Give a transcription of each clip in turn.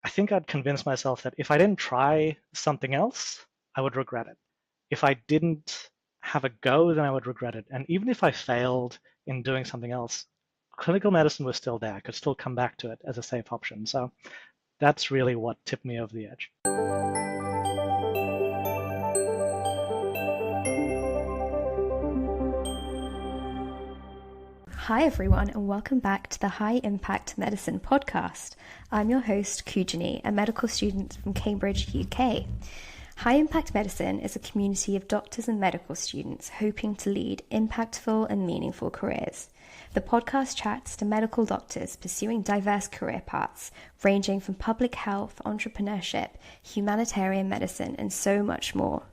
I think I'd convinced myself that if I didn't try something else, I would regret it. If I didn't have a go, then I would regret it. And even if I failed in doing something else, clinical medicine was still there. I could still come back to it as a safe option. So that's really what tipped me over the edge. Hi, everyone, and welcome back to the High Impact Medicine podcast. I'm your host, Kujani, a medical student from Cambridge, UK. High Impact Medicine is a community of doctors and medical students hoping to lead impactful and meaningful careers. The podcast chats to medical doctors pursuing diverse career paths, ranging from public health, entrepreneurship, humanitarian medicine, and so much more.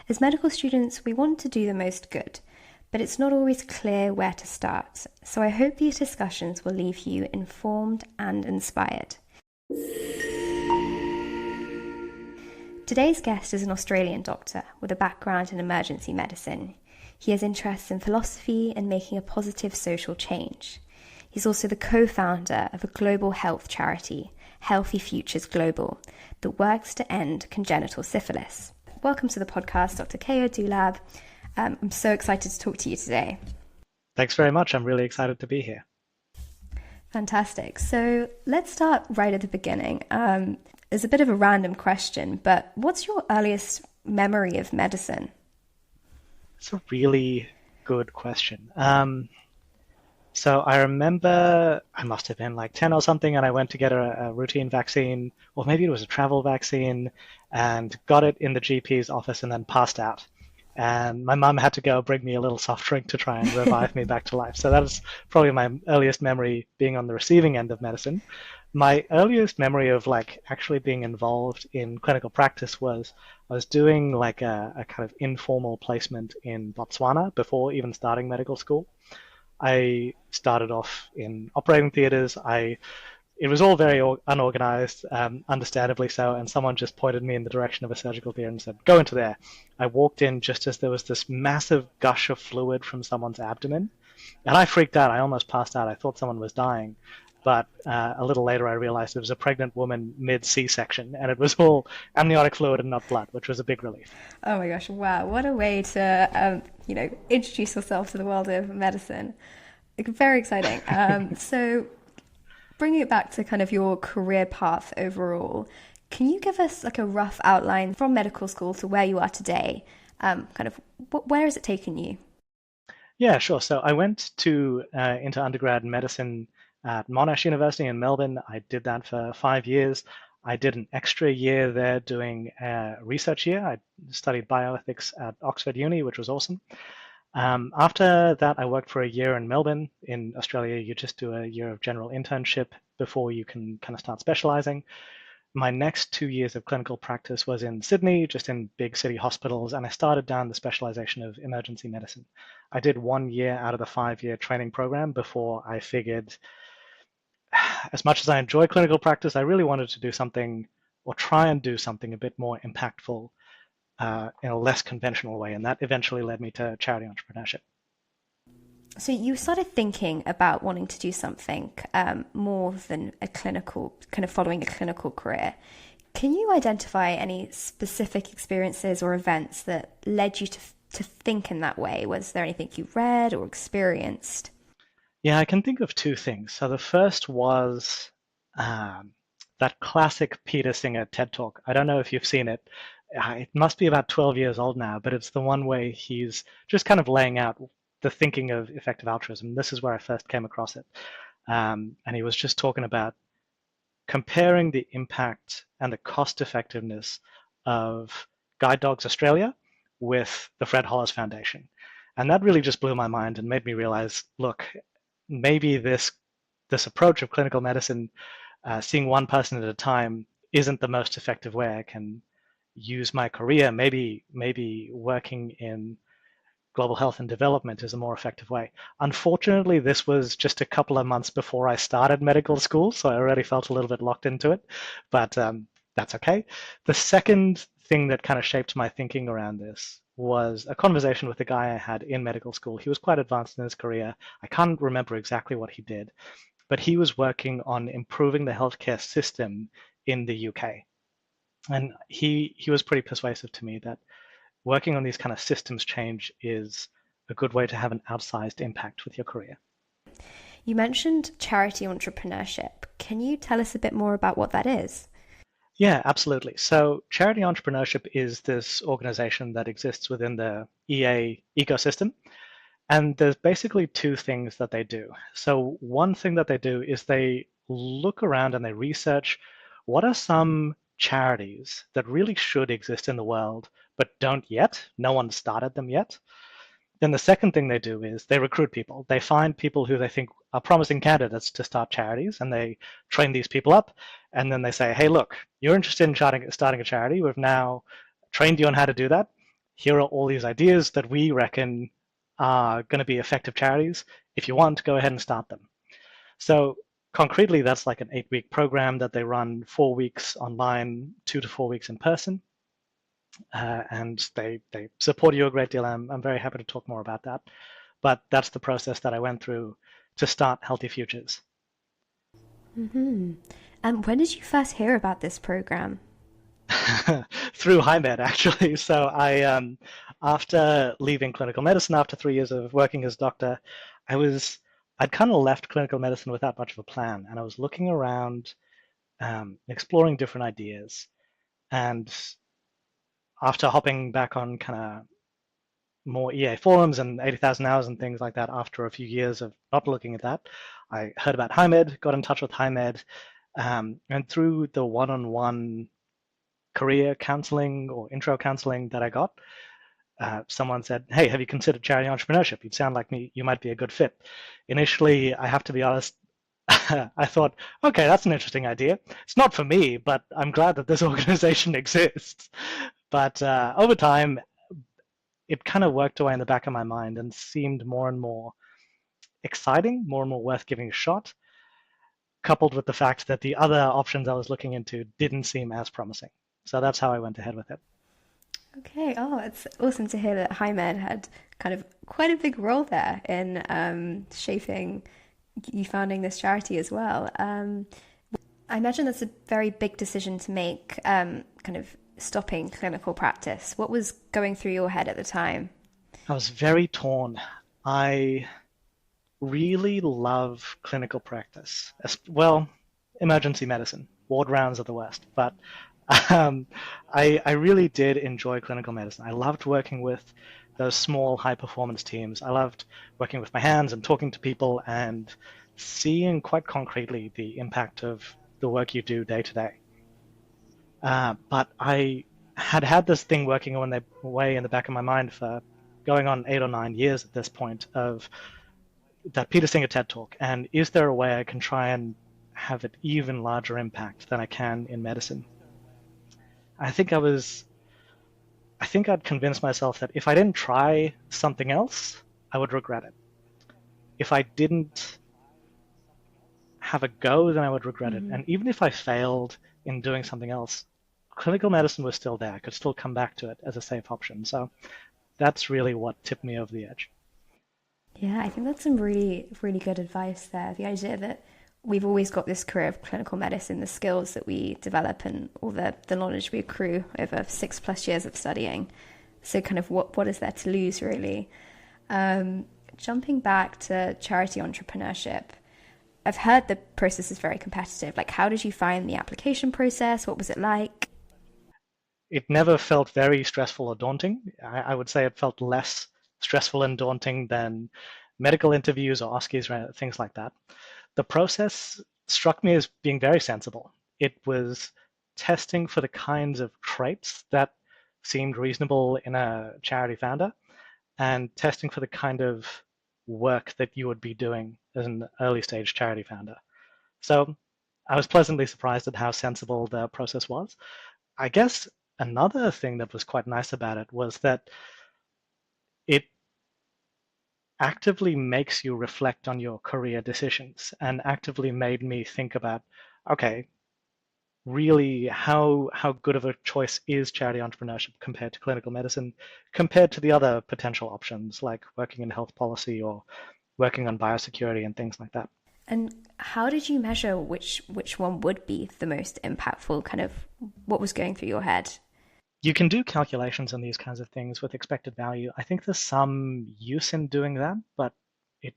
As medical students, we want to do the most good, but it's not always clear where to start, so I hope these discussions will leave you informed and inspired. Today's guest is an Australian doctor with a background in emergency medicine. He has interests in philosophy and making a positive social change. He's also the co-founder of a global health charity, Healthy Futures Global, that works to end congenital syphilis. Welcome to the podcast, Dr. Keyur Doolabh. I'm so excited to talk to you today. Thanks very much. I'm really excited to be here. Fantastic. So let's start right at the beginning. It's a bit of a random question, but what's your earliest memory of medicine? It's a really good question. So I remember I must have been like 10 or something, and I went to get a routine vaccine, or maybe it was a travel vaccine, and got it in the GP's office and then passed out. And my mum had to go bring me a little soft drink to try and revive me back to life. So that is probably my earliest memory being on the receiving end of medicine. My earliest memory of like actually being involved in clinical practice was I was doing like a kind of informal placement in Botswana before even starting medical school. I started off in operating theaters. It was all very unorganized, understandably so, and someone just pointed me in the direction of a surgical theater and said, go into there. I walked in just as there was this massive gush of fluid from someone's abdomen, and I freaked out. I almost passed out. I thought someone was dying. But a little later, I realized it was a pregnant woman mid-C-section, and it was all amniotic fluid and not blood, which was a big relief. Oh my gosh, wow. What a way to, introduce yourself to the world of medicine. Very exciting. So bringing it back to kind of your career path overall, can you give us like a rough outline from medical school to where you are today? Where has it taken you? Yeah, sure. So I went into undergrad medicine at Monash University in Melbourne. I did that for 5 years. I did an extra year there doing a research year. I studied bioethics at Oxford Uni, which was awesome. After that, I worked for a year in Melbourne. In Australia, you just do a year of general internship before you can kind of start specializing. My next 2 years of clinical practice was in Sydney, just in big city hospitals, and I started down the specialization of emergency medicine. I did 1 year out of the 5-year training program before I figured, as much as I enjoy clinical practice, I really wanted to do something or try and do something a bit more impactful in a less conventional way, and that eventually led me to charity entrepreneurship. So you started thinking about wanting to do something more than a clinical, kind of following a clinical career. Can you identify any specific experiences or events that led you to think in that way? Was there anything you read or experienced? Yeah, I can think of two things. So the first was that classic Peter Singer TED Talk. I don't know if you've seen it. It must be about 12 years old now, but it's the one where he's just kind of laying out the thinking of effective altruism. This is where I first came across it. And he was just talking about comparing the impact and the cost effectiveness of Guide Dogs Australia with the Fred Hollows Foundation. And that really just blew my mind and made me realize, look, maybe this approach of clinical medicine, seeing one person at a time, isn't the most effective way I can use my career. Maybe working in global health and development is a more effective way. Unfortunately, this was just a couple of months before I started medical school, so I already felt a little bit locked into it, but that's okay. The second thing that kind of shaped my thinking around this was a conversation with a guy I had in medical school. He was quite advanced in his career. I can't remember exactly what he did, but he was working on improving the healthcare system in the UK. And he was pretty persuasive to me that working on these kind of systems change is a good way to have an outsized impact with your career. You mentioned charity entrepreneurship. Can you tell us a bit more about what that is? Yeah, absolutely. So Charity Entrepreneurship is this organization that exists within the EA ecosystem. And there's basically two things that they do. So one thing that they do is they look around and they research what are some charities that really should exist in the world, but don't yet. No one started them yet. Then the second thing they do is they recruit people. They find people who they think are promising candidates to start charities, and they train these people up. And then they say, hey, look, you're interested in starting a charity. We've now trained you on how to do that. Here are all these ideas that we reckon are going to be effective charities. If you want, go ahead and start them. So concretely, that's like an 8-week program that they run 4 weeks online, 2 to 4 weeks in person. And they support you a great deal. I'm very happy to talk more about that. But that's the process that I went through to start Healthy Futures. Mm-hmm. And when did you first hear about this program? Through HiMed, actually. So after leaving clinical medicine, after 3 years of working as a doctor, I'd kind of left clinical medicine without much of a plan, and I was looking around, exploring different ideas, and after hopping back on kind of more EA forums and 80,000 hours and things like that, after a few years of not looking at that, I heard about HiMed, got in touch with HiMed, and through the one-on-one career counseling or intro counseling that I got, someone said, hey, have you considered charity entrepreneurship? You'd sound like me, you might be a good fit. Initially, I have to be honest, I thought, okay, that's an interesting idea. It's not for me, but I'm glad that this organization exists. But over time, it kind of worked away in the back of my mind and seemed more and more exciting, more and more worth giving a shot, coupled with the fact that the other options I was looking into didn't seem as promising. So that's how I went ahead with it. Okay, oh, it's awesome to hear that HiMed had kind of quite a big role there in shaping you founding this charity as well. I imagine that's a very big decision to make, kind of stopping clinical practice. What was going through your head at the time? I was very torn. I really love clinical practice. Well, emergency medicine. Ward rounds are the worst, but um, I really did enjoy clinical medicine. I loved working with those small high-performance teams. I loved working with my hands and talking to people and seeing quite concretely the impact of the work you do day to day. But I had this thing working away in the back of my mind for going on 8 or 9 years at this point of that Peter Singer TED Talk, and is there a way I can try and have an even larger impact than I can in medicine? I think I'd convinced myself that if I didn't try something else, I would regret it. If I didn't have a go, then I would regret it. And even if I failed in doing something else, clinical medicine was still there. I could still come back to it as a safe option. So that's really what tipped me over the edge. Yeah, I think that's some really, really good advice there. The idea that we've always got this career of clinical medicine, the skills that we develop and all the knowledge we accrue over 6+ years of studying. So kind of what is there to lose, really? Jumping back to charity entrepreneurship, I've heard the process is very competitive. Like, how did you find the application process? What was it like? It never felt very stressful or daunting. I would say it felt less stressful and daunting than medical interviews or OSCEs or things like that. The process struck me as being very sensible. It was testing for the kinds of traits that seemed reasonable in a charity founder and testing for the kind of work that you would be doing as an early stage charity founder. So I was pleasantly surprised at how sensible the process was. I guess another thing that was quite nice about it was that it actively makes you reflect on your career decisions and actively made me think about, okay, really how good of a choice is charity entrepreneurship compared to clinical medicine, compared to the other potential options like working in health policy or working on biosecurity and things like that. And how did you measure which one would be the most impactful? Kind of what was going through your head? You can do calculations on these kinds of things with expected value. I think there's some use in doing that, but it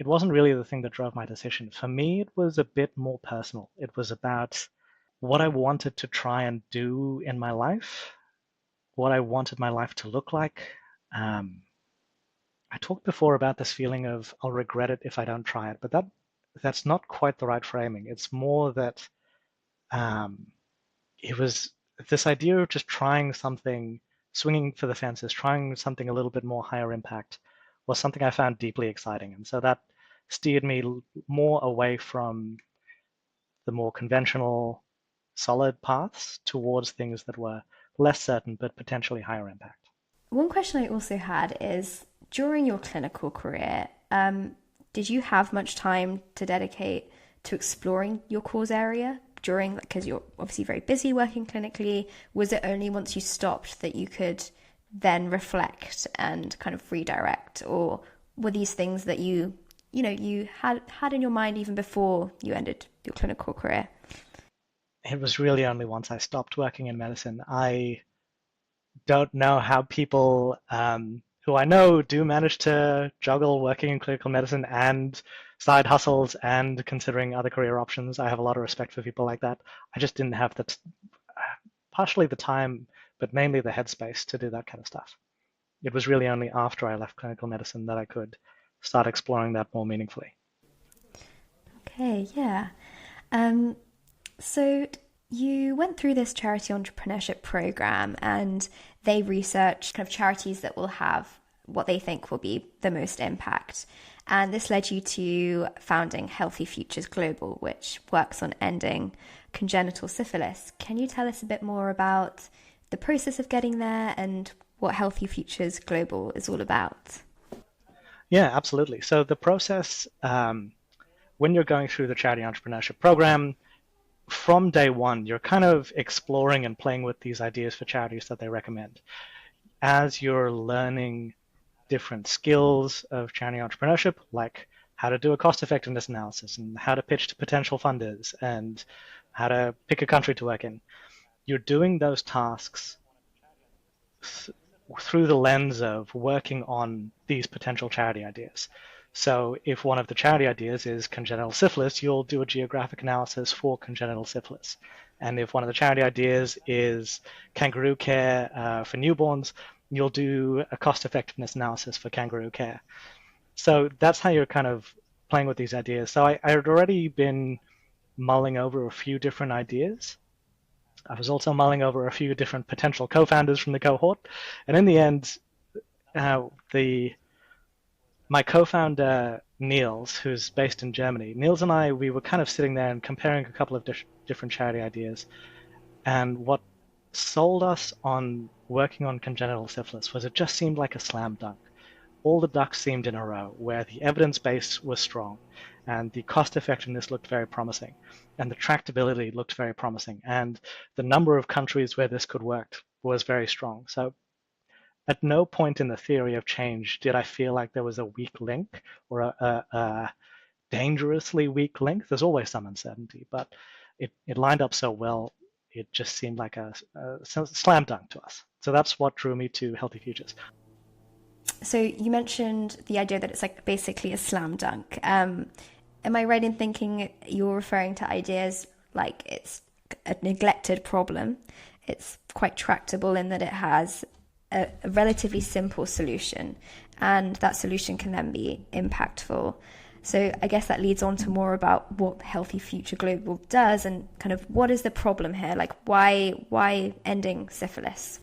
wasn't really the thing that drove my decision. For me, it was a bit more personal. It was about what I wanted to try and do in my life, what I wanted my life to look like. Um, I talked before about this feeling of I'll regret it if I don't try it, but that's not quite the right framing. It's more that um, it was this idea of just trying something, swinging for the fences, trying something a little bit more higher impact was something I found deeply exciting. And so that steered me more away from the more conventional, solid paths towards things that were less certain but potentially higher impact. One question I also had is during your clinical career, did you have much time to dedicate to exploring your cause area during, because you're obviously very busy working clinically? Was it only once you stopped that you could then reflect and kind of redirect, or were these things that you had in your mind even before you ended your clinical career? It was really only once I stopped working in medicine. I don't know how people who I know do manage to juggle working in clinical medicine and side hustles and considering other career options. I have a lot of respect for people like that. I just didn't have partially the time, but mainly the headspace to do that kind of stuff. It was really only after I left clinical medicine that I could start exploring that more meaningfully. Okay, yeah. Um, so you went through this charity entrepreneurship program and they researched kind of charities that will have what they think will be the most impact. And this led you to founding Healthy Futures Global, which works on ending congenital syphilis. Can you tell us a bit more about the process of getting there and what Healthy Futures Global is all about? Yeah, absolutely. So the process, when you're going through the charity entrepreneurship program, from day one, you're kind of exploring and playing with these ideas for charities that they recommend. As you're learning different skills of charity entrepreneurship, like how to do a cost effectiveness analysis and how to pitch to potential funders and how to pick a country to work in, you're doing those tasks through the lens of working on these potential charity ideas. So if one of the charity ideas is congenital syphilis, you'll do a geographic analysis for congenital syphilis. And if one of the charity ideas is kangaroo care for newborns, you'll do a cost effectiveness analysis for kangaroo care. So that's how you're kind of playing with these ideas. So I had already been mulling over a few different ideas. I was also mulling over a few different potential co-founders from the cohort. And in the end, the my co-founder Niels, who's based in Germany, Niels and I, we were kind of sitting there and comparing a couple of different charity ideas. And what sold us on working on congenital syphilis was it just seemed like a slam dunk. All the ducks seemed in a row, where the evidence base was strong, and the cost effectiveness looked very promising, and the tractability looked very promising, and the number of countries where this could work was very strong. So at no point in the theory of change did I feel like there was a weak link or a dangerously weak link. There's always some uncertainty, but it lined up so well, it just seemed like a slam dunk to us. So that's what drew me to Healthy Futures. So you mentioned the idea that it's like basically a slam dunk. Am I right in thinking you're referring to ideas like it's a neglected problem? It's quite tractable in that it has a relatively simple solution, and that solution can then be impactful. So I guess that leads on to more about what Healthy Future Global does and kind of what is the problem here? Like why ending syphilis?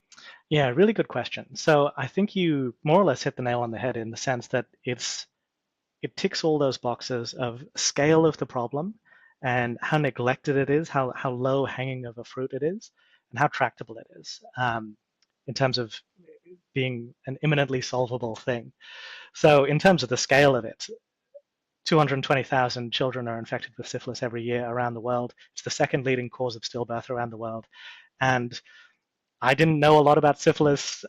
Yeah, really good question. So I think you more or less hit the nail on the head in the sense that it ticks all those boxes of scale of the problem and how neglected it is, how low hanging of a fruit it is, and how tractable it is in terms of being an imminently solvable thing. So in terms of the scale of it, 220,000 children are infected with syphilis every year around the world. It's the second leading cause of stillbirth around the world. And I didn't know a lot about syphilis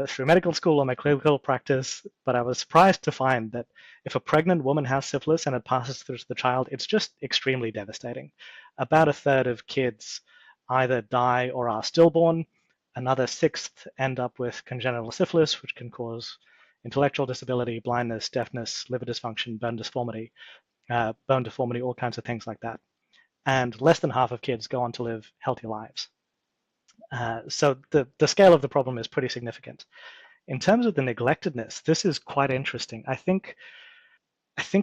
through medical school or my clinical practice, but I was surprised to find that if a pregnant woman has syphilis and it passes through to the child, it's just extremely devastating. About a third of kids either die or are stillborn. Another sixth end up with congenital syphilis, which can cause intellectual disability, blindness, deafness, liver dysfunction, bone deformity, all kinds of things like that. And less than half of kids go on to live healthy lives. So the scale of the problem is pretty significant. In terms of the neglectedness, this is quite interesting. I think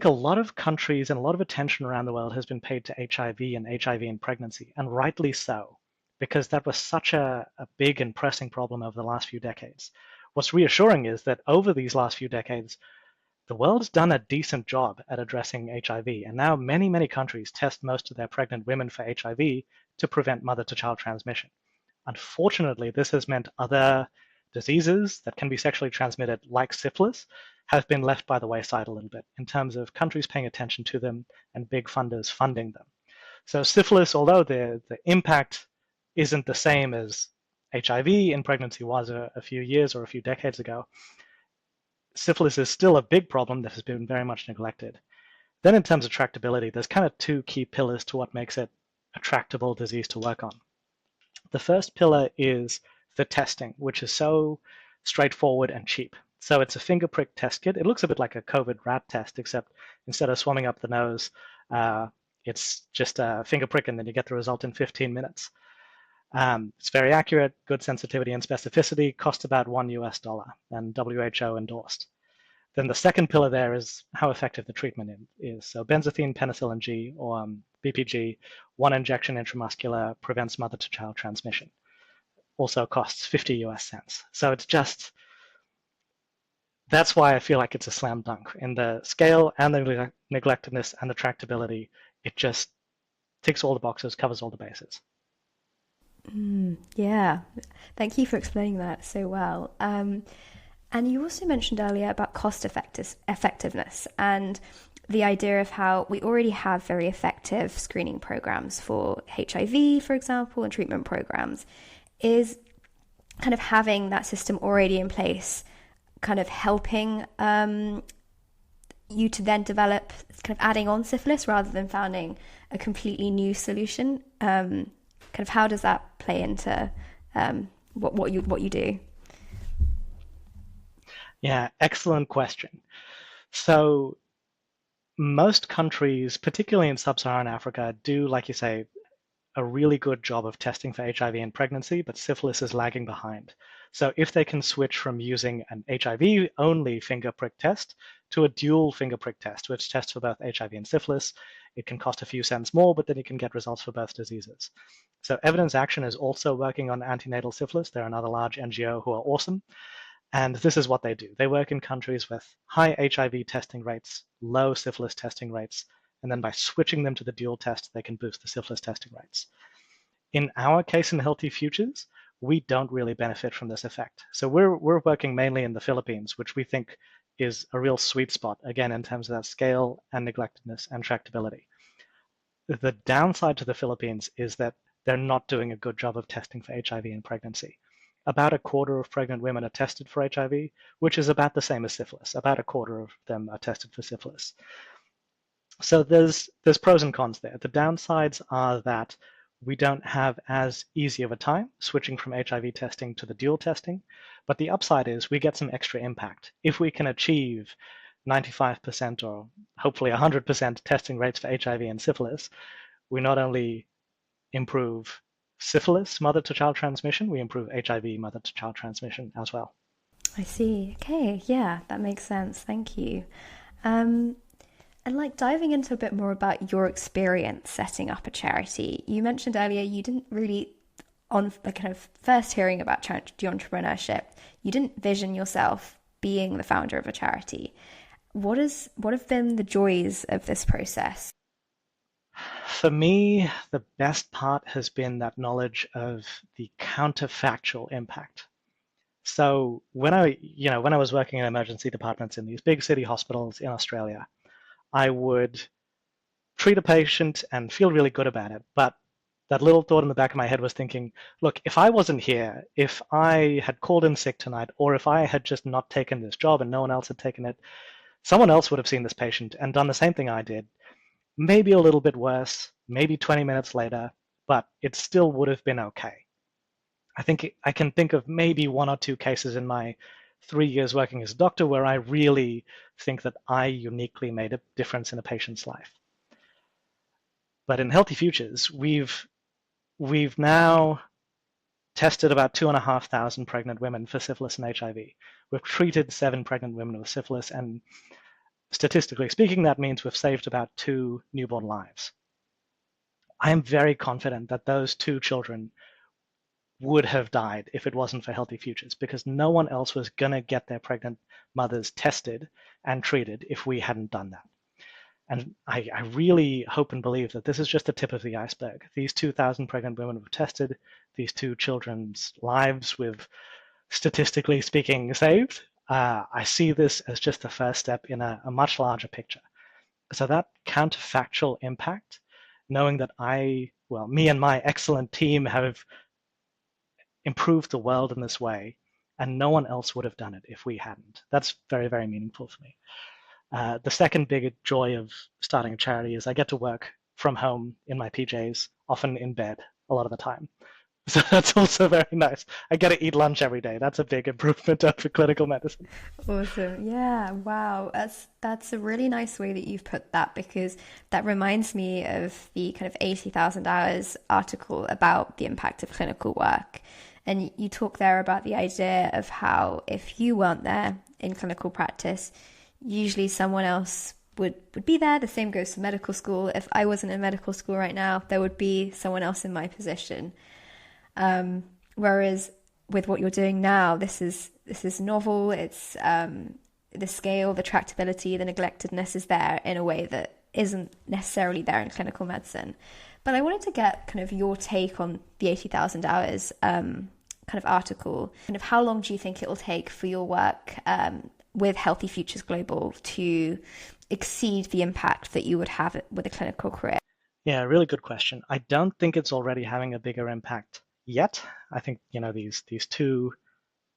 a lot of countries and a lot of attention around the world has been paid to HIV and HIV in pregnancy, and rightly so, because that was such a big and pressing problem over the last few decades. What's reassuring is that over these last few decades, the world's done a decent job at addressing HIV, and now many, many countries test most of their pregnant women for HIV to prevent mother-to-child transmission. Unfortunately, this has meant other diseases that can be sexually transmitted, like syphilis, have been left by the wayside a little bit in terms of countries paying attention to them and big funders funding them. So syphilis, although the impact isn't the same as HIV in pregnancy was a few years or a few decades ago, syphilis is still a big problem that has been very much neglected. Then in terms of tractability, there's kind of two key pillars to what makes it a tractable disease to work on. The first pillar is the testing, which is so straightforward and cheap. So it's a finger prick test kit. It looks a bit like a COVID rat test, except instead of swamming up the nose, it's just a finger prick and then you get the result in 15 minutes. It's very accurate, good sensitivity and specificity, costs about $1 and WHO endorsed. Then the second pillar there is how effective the treatment is. So benzathine penicillin G, or BPG, one injection intramuscular, prevents mother-to-child transmission. Also costs 50 US cents. So it's just, that's why I feel like it's a slam dunk. In the scale and the neglectedness and the tractability, it just ticks all the boxes, covers all the bases. Yeah, thank you for explaining that so well. And you also mentioned earlier about cost effectiveness and the idea of how we already have very effective screening programs for HIV, for example, and treatment programs. Is kind of having that system already in place kind of helping you to then develop, kind of adding on syphilis rather than finding a completely new solution? Kind of how does that play into what you do? Yeah, excellent question. So most countries, particularly in sub-Saharan Africa, do, like you say, a really good job of testing for HIV in pregnancy, but syphilis is lagging behind. So if they can switch from using an HIV-only finger prick test to a dual finger prick test, which tests for both HIV and syphilis, it can cost a few cents more, but then you can get results for both diseases. So Evidence Action is also working on antenatal syphilis. They're another large NGO who are awesome. And this is what they do. They work in countries with high HIV testing rates, low syphilis testing rates, and then by switching them to the dual test, they can boost the syphilis testing rates. In our case in Healthy Futures, we don't really benefit from this effect. So we're working mainly in the Philippines, which we think is a real sweet spot, again, in terms of that scale and neglectedness and tractability. The downside to the Philippines is that they're not doing a good job of testing for HIV in pregnancy. About a quarter of pregnant women are tested for HIV, which is about the same as syphilis. About a quarter of them are tested for syphilis. So there's pros and cons there. The downsides are that we don't have as easy of a time switching from HIV testing to the dual testing, but the upside is we get some extra impact. If we can achieve 95% or hopefully 100% testing rates for HIV and syphilis, we not only improve syphilis mother-to-child transmission, we improve HIV mother-to-child transmission as well. I see. Okay, yeah, that makes sense. Thank you. And like diving into a bit more about your experience setting up a charity, you mentioned earlier you didn't really, on the kind of first hearing about the entrepreneurship, you didn't vision yourself being the founder of a charity. What have been the joys of this process? For me, the best part has been that knowledge of the counterfactual impact. So when I was working in emergency departments in these big city hospitals in Australia, I would treat a patient and feel really good about it, but that little thought in the back of my head was thinking, look, if I wasn't here, if I had called in sick tonight, or if I had just not taken this job and no one else had taken it, someone else would have seen this patient and done the same thing I did, maybe a little bit worse, maybe 20 minutes later, but it still would have been okay. I think I can think of maybe one or two cases in my 3 years working as a doctor where I really think that I uniquely made a difference in a patient's life. But in Healthy Futures, we've now tested about 2,500 pregnant women for syphilis and HIV. We've treated 7 pregnant women with syphilis, and statistically speaking, that means we've saved about 2 newborn lives. I am very confident that those 2 children would have died if it wasn't for Healthy Futures, because no one else was going to get their pregnant mothers tested and treated if we hadn't done that. And I really hope and believe that this is just the tip of the iceberg. These 2,000 pregnant women were tested, these 2 children's lives with, statistically speaking, saved. I see this as just the first step in a much larger picture. So that counterfactual impact, knowing that me and my excellent team have improved the world in this way, and no one else would have done it if we hadn't. That's very, very meaningful for me. The second big joy of starting a charity is I get to work from home in my PJs, often in bed a lot of the time. So that's also very nice. I get to eat lunch every day. That's a big improvement over clinical medicine. Awesome. Yeah, wow. That's a really nice way that you've put that, because that reminds me of the kind of 80,000 hours article about the impact of clinical work. And you talk there about the idea of how if you weren't there in clinical practice, usually someone else would be there. The same goes to medical school. If I wasn't in medical school right now, there would be someone else in my position. Whereas with what you're doing now, this is novel. It's the scale, the tractability, the neglectedness is there in a way that isn't necessarily there in clinical medicine. But I wanted to get kind of your take on the 80,000 hours kind of article. Kind of how long do you think it will take for your work with Healthy Futures Global to exceed the impact that you would have with a clinical career? Yeah, really good question. I don't think it's already having a bigger impact yet. I think, these 2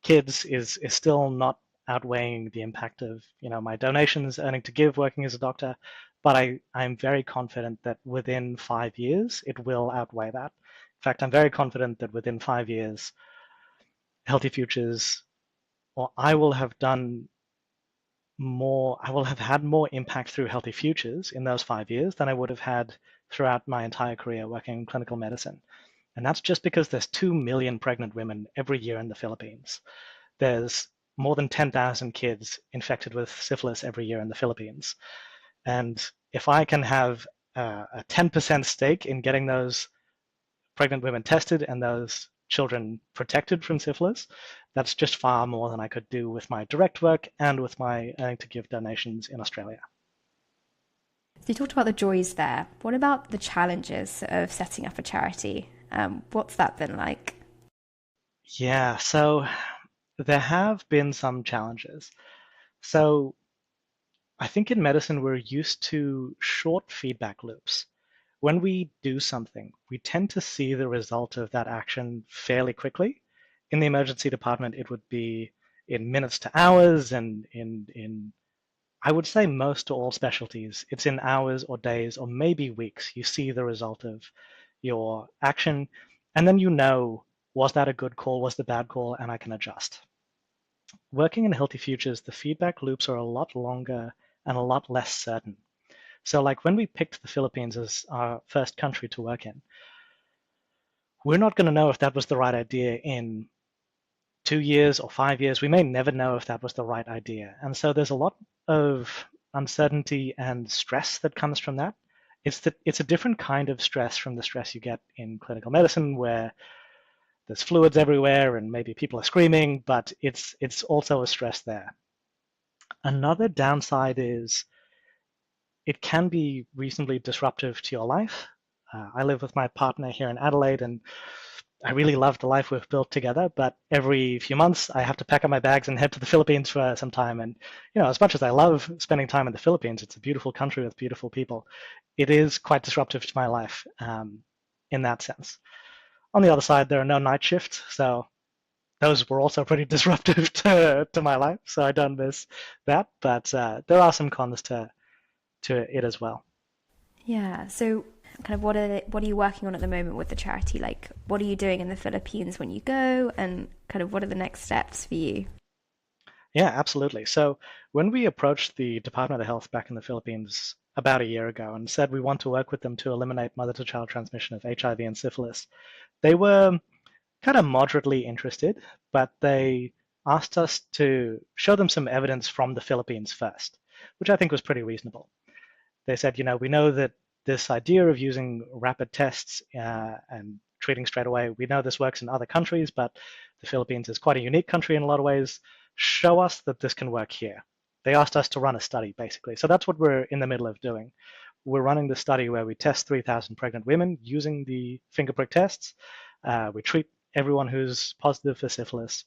kids is still not outweighing the impact of, my donations, earning to give, working as a doctor. But I'm very confident that within 5 years, it will outweigh that. In fact, I'm very confident that within 5 years, Healthy Futures, or I will have had more impact through Healthy Futures in those 5 years than I would have had throughout my entire career working in clinical medicine. And that's just because there's 2 million pregnant women every year in the Philippines. There's more than 10,000 kids infected with syphilis every year in the Philippines. And if I can have a 10% stake in getting those pregnant women tested and those children protected from syphilis, that's just far more than I could do with my direct work and with my earning to give donations in Australia. So you talked about the joys there. What about the challenges of setting up a charity? What's that been like? Yeah, so there have been some challenges. So I think in medicine, we're used to short feedback loops. When we do something, we tend to see the result of that action fairly quickly. In the emergency department, it would be in minutes to hours, and in I would say most or all specialties, it's in hours or days or maybe weeks. You see the result of your action, and then was that a good call, was the bad call, and I can adjust. Working in Healthy Futures, the feedback loops are a lot longer and a lot less certain. So like when we picked the Philippines as our first country to work in, we're not going to know if that was the right idea in 2 years or 5 years. We may never know if that was the right idea. And so there's a lot of uncertainty and stress that comes from that. It's a different kind of stress from the stress you get in clinical medicine, where there's fluids everywhere and maybe people are screaming, but it's also a stress there. Another downside is it can be reasonably disruptive to your life. I live with my partner here in Adelaide, and I really love the life we've built together, but every few months I have to pack up my bags and head to the Philippines for some time. And, as much as I love spending time in the Philippines, it's a beautiful country with beautiful people. It is quite disruptive to my life. in that sense. On the other side, there are no night shifts, so those were also pretty disruptive to my life, so I don't miss that. But there are some cons to it as well. Yeah. So, kind of, what are you working on at the moment with the charity? Like, what are you doing in the Philippines when you go, and kind of what are the next steps for you? Yeah, absolutely. So when we approached the Department of Health back in the Philippines about a year ago and said we want to work with them to eliminate mother-to-child transmission of HIV and syphilis, they were kind of moderately interested, but they asked us to show them some evidence from the Philippines first, which I think was pretty reasonable. They said, we know that this idea of using rapid tests and treating straight away, we know this works in other countries, but the Philippines is quite a unique country in a lot of ways. Show us that this can work here. They asked us to run a study, basically. So that's what we're in the middle of doing. We're running the study where we test 3,000 pregnant women using the finger prick tests. We treat everyone who's positive for syphilis.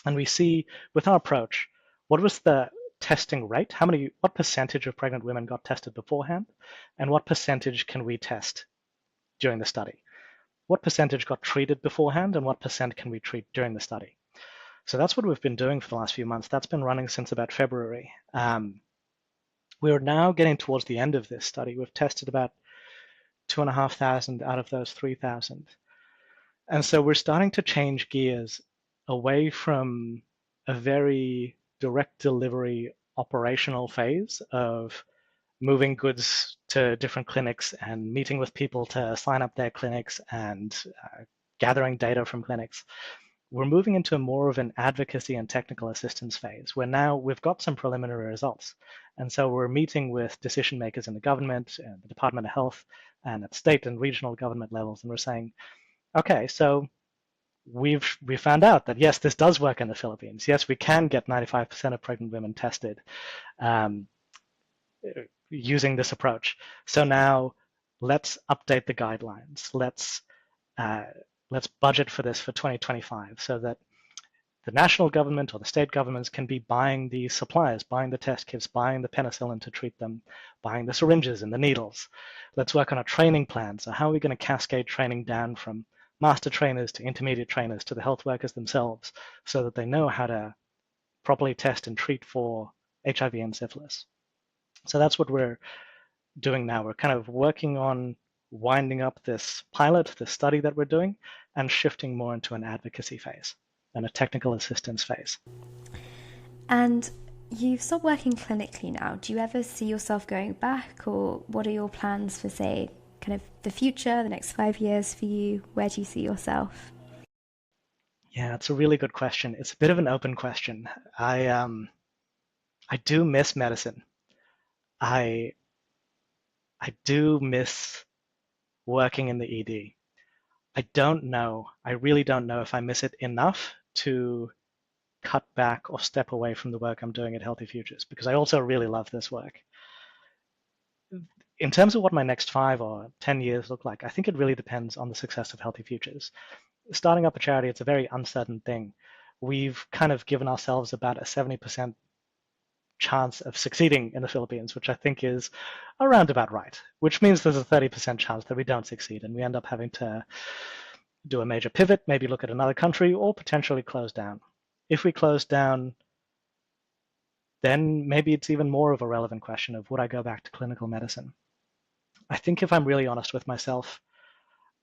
And we see, with our approach, what was the testing rate? What percentage of pregnant women got tested beforehand? And what percentage can we test during the study? What percentage got treated beforehand, and what percent can we treat during the study? So that's what we've been doing for the last few months. That's been running since about February. We're now getting towards the end of this study. We've tested about 2,500 out of those 3,000. And so we're starting to change gears away from a very direct delivery operational phase of moving goods to different clinics and meeting with people to sign up their clinics and gathering data from clinics. We're moving into more of an advocacy and technical assistance phase where now we've got some preliminary results. And so we're meeting with decision makers in the government and the Department of Health and at state and regional government levels. And we're saying, okay, so we found out that, yes, this does work in the Philippines. Yes, we can get 95% of pregnant women tested using this approach. So now let's update the guidelines. Let's budget for this for 2025 so that the national government or the state governments can be buying the supplies, buying the test kits, buying the penicillin to treat them, buying the syringes and the needles. Let's work on a training plan. So how are we going to cascade training down from master trainers to intermediate trainers to the health workers themselves so that they know how to properly test and treat for HIV and syphilis? So that's what we're doing now. We're kind of working on winding up this pilot, this study that we're doing, and shifting more into an advocacy phase and a technical assistance phase. And you've stopped working clinically now. Do you ever see yourself going back, or what are your plans for, say, kind of the future, the next 5 years for you? Where do you see yourself? Yeah, it's a really good question. It's a bit of an open question. I do miss medicine. I do miss working in the ED. I don't know. I really don't know if I miss it enough to cut back or step away from the work I'm doing at Healthy Futures, because I also really love this work. In terms of what my next 5 or 10 years look like, I think it really depends on the success of Healthy Futures. Starting up a charity, it's a very uncertain thing. We've kind of given ourselves about a 70% chance of succeeding in the Philippines, which I think is around about right, which means there's a 30% chance that we don't succeed and we end up having to do a major pivot, maybe look at another country, or potentially close down. If we close down, then maybe it's even more of a relevant question of would I go back to clinical medicine? I think if I'm really honest with myself,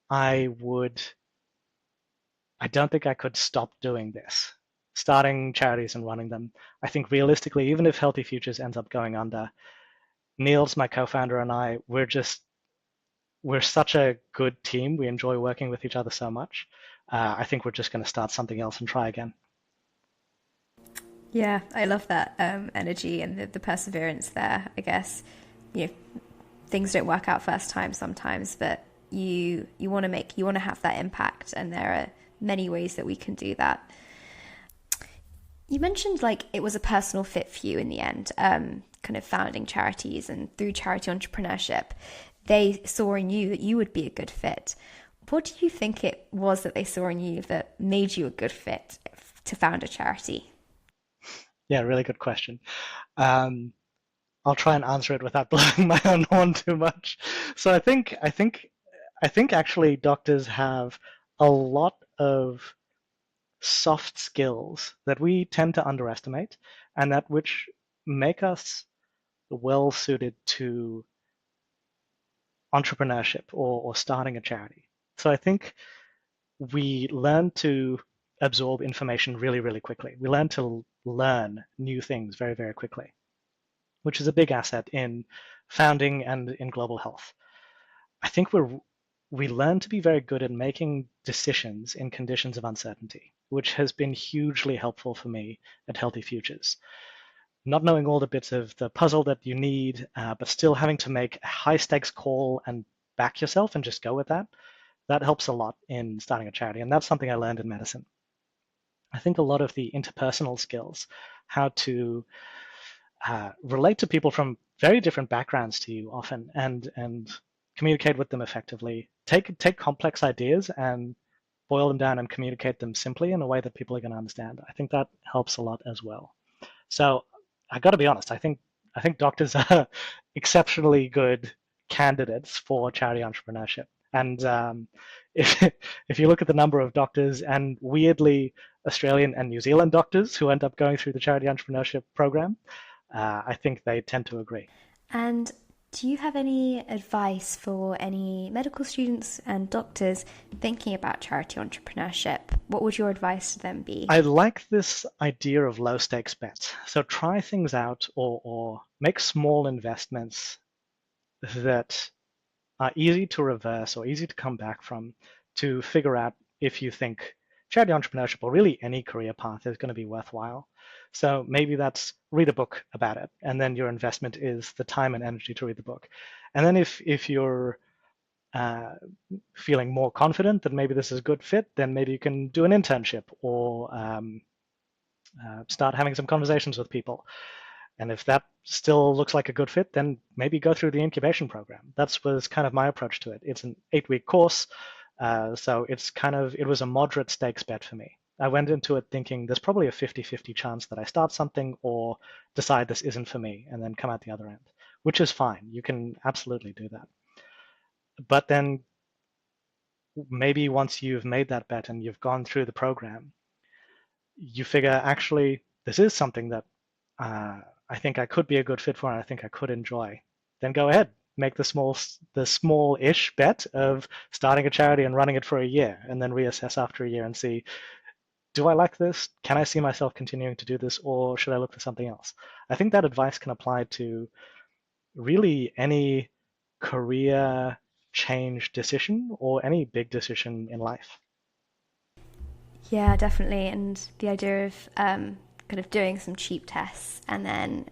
I don't think I could stop doing this, starting charities and running them. I think realistically, even if Healthy Futures ends up going under, Niels, my co-founder, and I, we're such a good team. We enjoy working with each other so much. I think we're just going to start something else and try again. Yeah, I love that energy and the perseverance there. I guess, things don't work out first time sometimes, but you want to have that impact, and there are many ways that we can do that. You mentioned it was a personal fit for you in the end, kind of founding charities, and through charity entrepreneurship, they saw in you that you would be a good fit. What do you think it was that they saw in you that made you a good fit to found a charity? Yeah, really good question. I'll try and answer it without blowing my own horn too much. So I think I think actually doctors have a lot of soft skills that we tend to underestimate, and that which make us well suited to entrepreneurship or starting a charity. So I think we learn to absorb information really, really quickly. We learn to learn new things very, very quickly, which is a big asset in founding and in global health. I think we learn to be very good at making decisions in conditions of uncertainty, which has been hugely helpful for me at Healthy Futures. Not knowing all the bits of the puzzle that you need, but still having to make a high stakes call and back yourself and just go with that, that helps a lot in starting a charity. And that's something I learned in medicine. I think a lot of the interpersonal skills, how to relate to people from very different backgrounds to you often, and communicate with them effectively. Take complex ideas and boil them down and communicate them simply in a way that people are going to understand. I think that helps a lot as well. So I got to be honest. I think doctors are exceptionally good candidates for charity entrepreneurship. And if if you look at the number of doctors and weirdly Australian and New Zealand doctors who end up going through the charity entrepreneurship program, I think they tend to agree. And do you have any advice for any medical students and doctors thinking about charity entrepreneurship? What would your advice to them be? I like this idea of low stakes bets. So try things out or make small investments that are easy to reverse or easy to come back from to figure out if you think charity entrepreneurship or really any career path is going to be worthwhile. So maybe that's read a book about it, and then your investment is the time and energy to read the book. And then if you're feeling more confident that maybe this is a good fit, then maybe you can do an internship or start having some conversations with people. And if that still looks like a good fit, then maybe go through the incubation program. That was kind of my approach to it. It's an 8-week course, so it was a moderate stakes bet for me. I went into it thinking there's probably a 50-50 chance that I start something or decide this isn't for me and then come out the other end, which is fine. You can absolutely do that. But then maybe once you've made that bet and you've gone through the program, you figure actually this is something that I think I could be a good fit for and I think I could enjoy. Then go ahead, make the small-ish bet of starting a charity and running it for a year, and then reassess after a year and see, do I like this? Can I see myself continuing to do this, or should I look for something else? I think that advice can apply to really any career change decision or any big decision in life. Yeah, definitely. And the idea of kind of doing some cheap tests and then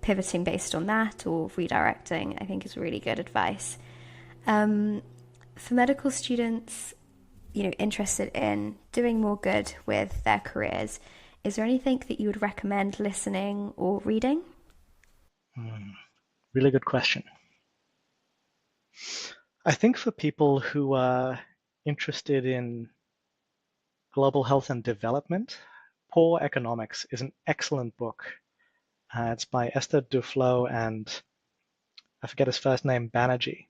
pivoting based on that or redirecting, I think is really good advice. For medical students, interested in doing more good with their careers, is there anything that you would recommend listening or reading? Really good question. I think for people who are interested in global health and development, Poor Economics is an excellent book. It's by Esther Duflo and I forget his first name, Banerjee.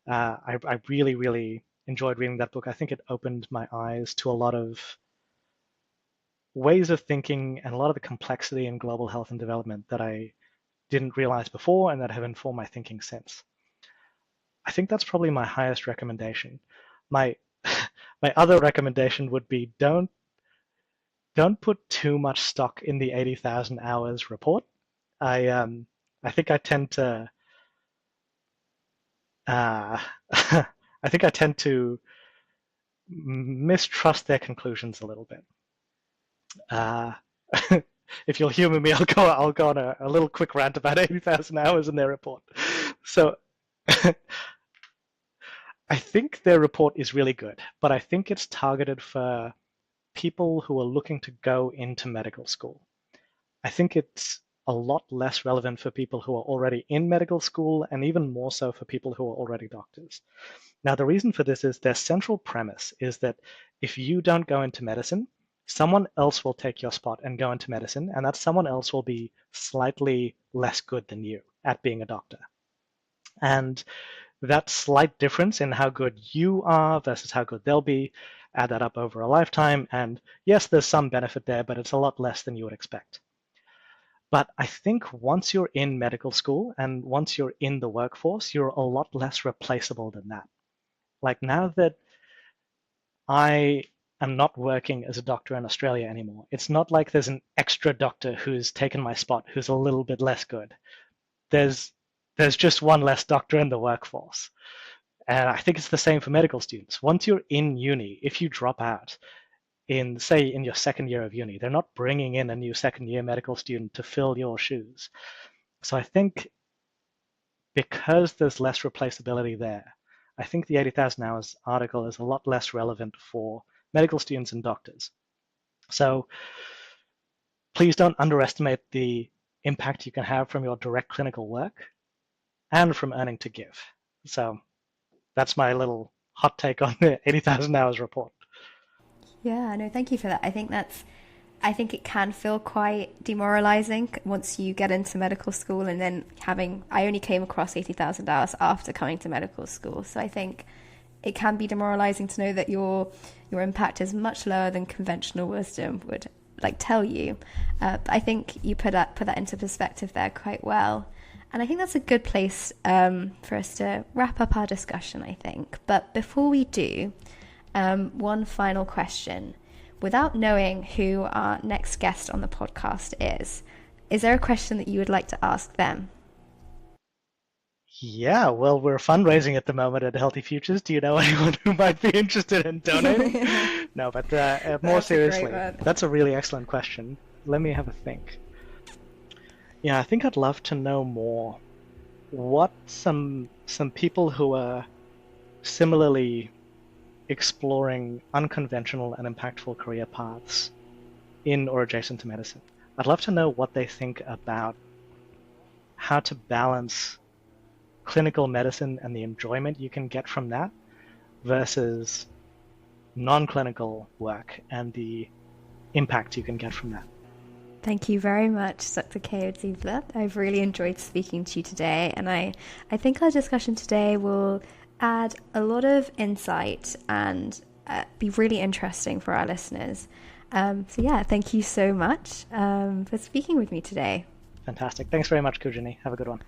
I really, really enjoyed reading that book. I think it opened my eyes to a lot of ways of thinking and a lot of the complexity in global health and development that I didn't realize before and that have informed my thinking since. I think that's probably my highest recommendation. My other recommendation would be don't put too much stock in the 80,000 hours report. I think I tend to I think I tend to mistrust their conclusions a little bit. If you'll humor me, I'll go on a little quick rant about 80,000 hours in their report. So I think their report is really good, but I think it's targeted for people who are looking to go into medical school. I think it's a lot less relevant for people who are already in medical school and even more so for people who are already doctors. Now, the reason for this is their central premise is that if you don't go into medicine, someone else will take your spot and go into medicine, and that someone else will be slightly less good than you at being a doctor. And that slight difference in how good you are versus how good they'll be, add that up over a lifetime, and yes, there's some benefit there, but it's a lot less than you would expect. But I think once you're in medical school and once you're in the workforce, you're a lot less replaceable than that. Like now that I am not working as a doctor in Australia anymore, it's not like there's an extra doctor who's taken my spot, who's a little bit less good. There's just one less doctor in the workforce. And I think it's the same for medical students. Once you're in uni, if you drop out in, say, in your second year of uni, they're not bringing in a new second year medical student to fill your shoes. So I think because there's less replaceability there, I think the 80,000 hours article is a lot less relevant for medical students and doctors. So please don't underestimate the impact you can have from your direct clinical work and from earning to give. So that's my little hot take on the 80,000 hours report. Yeah, no, thank you for that. I think it can feel quite demoralizing once you get into medical school, and then I only came across 80,000 hours after coming to medical school. So I think it can be demoralizing to know that your impact is much lower than conventional wisdom would tell you. But I think you put that into perspective there quite well. And I think that's a good place for us to wrap up our discussion, I think. But before we do, one final question. Without knowing who our next guest on the podcast is there a question that you would like to ask them? Yeah, well, we're fundraising at the moment at Healthy Futures. Do you know anyone who might be interested in donating? No, but more seriously, that's a really excellent question. Let me have a think. Yeah, I think I'd love to know more what some people who are similarly exploring unconventional and impactful career paths in or adjacent to medicine. I'd love to know what they think about how to balance clinical medicine and the enjoyment you can get from that versus non-clinical work and the impact you can get from that. Thank you very much, Dr. Keyur Doolabh. I've really enjoyed speaking to you today, and I think our discussion today will add a lot of insight and be really interesting for our listeners. So yeah, thank you so much for speaking with me today. Fantastic. Thanks very much, Kujini. Have a good one.